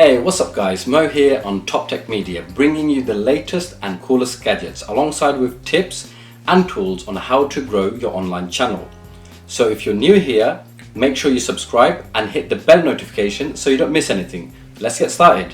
Hey, what's up guys, Mo here on Top Tech Media, bringing you the latest and coolest gadgets alongside with tips and tools on how to grow your online channel. So if you're new here, make sure you subscribe and hit the bell notification so you don't miss anything. Let's get started.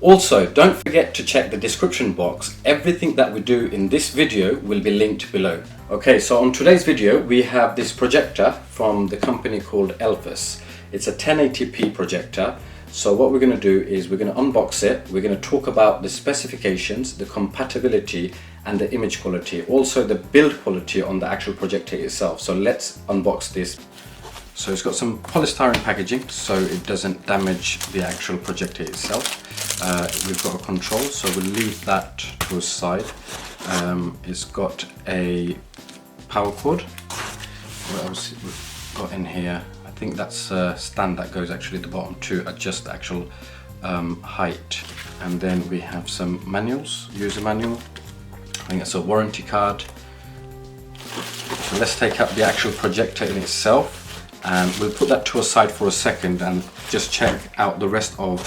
Also, don't forget to check the description box. Everything that we do in this video will be linked below. Okay, so on today's video, we have this projector from the company called Elephas. It's a 1080p projector. So what we're going to do is we're going to unbox it. We're going to talk about the specifications, the compatibility and the image quality. Also the build quality on the actual projector itself. So let's unbox this. So it's got some polystyrene packaging so it doesn't damage the actual projector itself. We've got a control, so we'll leave that to a side. It's got a power cord. What else we've got in here? I think that's a stand that goes actually at the bottom to adjust the actual height. And then we have some manuals, user manual. I think it's a warranty card. So let's take up the actual projector in itself. And we'll put that to a side for a second and just check out the rest of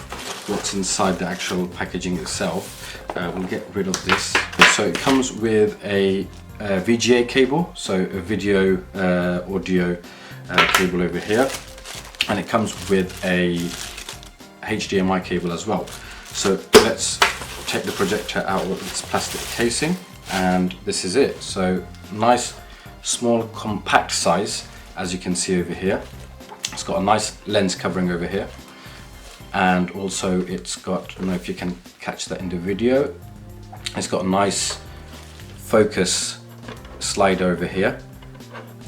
what's inside the actual packaging itself. We'll get rid of this. So it comes with a VGA cable, so a video audio cable over here, and it comes with a HDMI cable as well. So let's take the projector out of its plastic casing, and this is it. So nice, small, compact size. As you can see over here, it's got a nice lens covering over here, and also it's got, I don't know if you can catch that in the video, it's got a nice focus slider over here.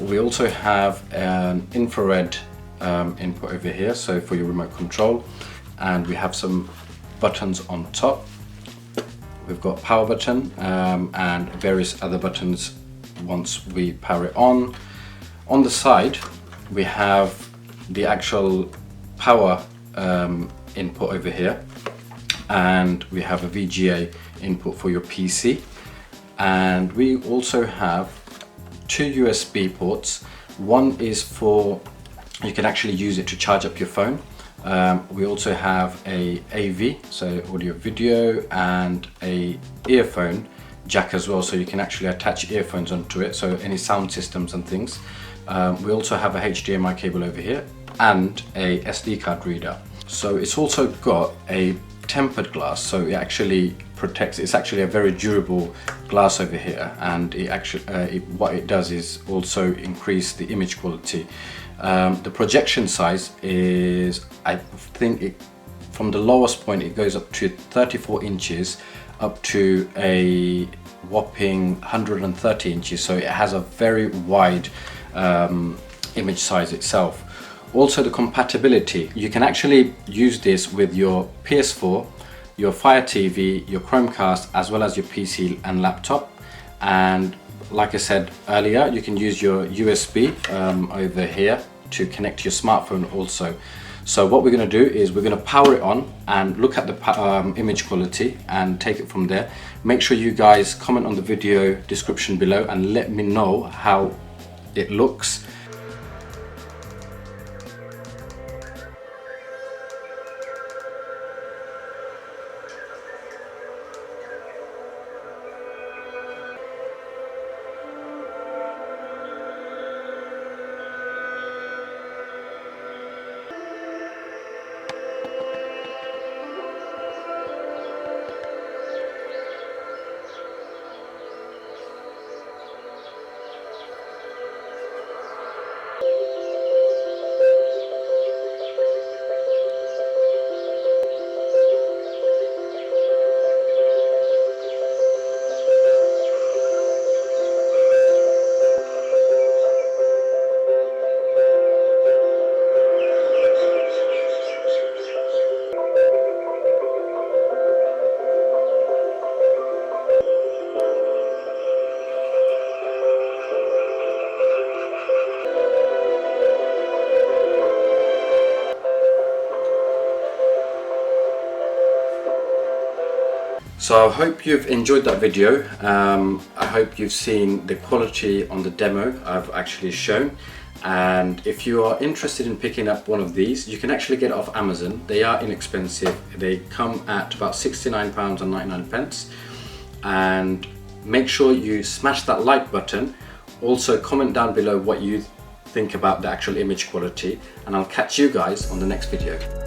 We also have an infrared input over here, so for your remote control, and we have some buttons on top. We've got power button and various other buttons once we power it on. On the side, we have the actual power input over here, and we have a VGA input for your PC, and we also have two USB ports. One is for, you can actually use it to charge up your phone. We also have a AV, so audio video, and a earphone jack as well, so you can actually attach earphones onto it, so any sound systems and things. We also have a HDMI cable over here and a SD card reader. So it's also got a tempered glass, so it actually protects. It's actually a very durable glass over here, and it actually what it does is also increase the image quality. The projection size is, I think from the lowest point it goes up to 34 inches up to a whopping 130 inches, so it has a very wide image size itself. Also the compatibility, you can actually use this with your PS4, your Fire TV, your Chromecast, as well as your PC and laptop. And like I said earlier, you can use your USB over here to connect to your smartphone also. So what we're going to do is we're going to power it on and look at the image quality and take it from there. Make sure you guys comment on the video description below and let me know how it looks. So I hope you've enjoyed that video. I hope you've seen the quality on the demo I've actually shown. And if you are interested in picking up one of these, you can actually get it off Amazon. They are inexpensive. They come at about £69.99. And make sure you smash that like button. Also comment down below what you think about the actual image quality, and I'll catch you guys on the next video.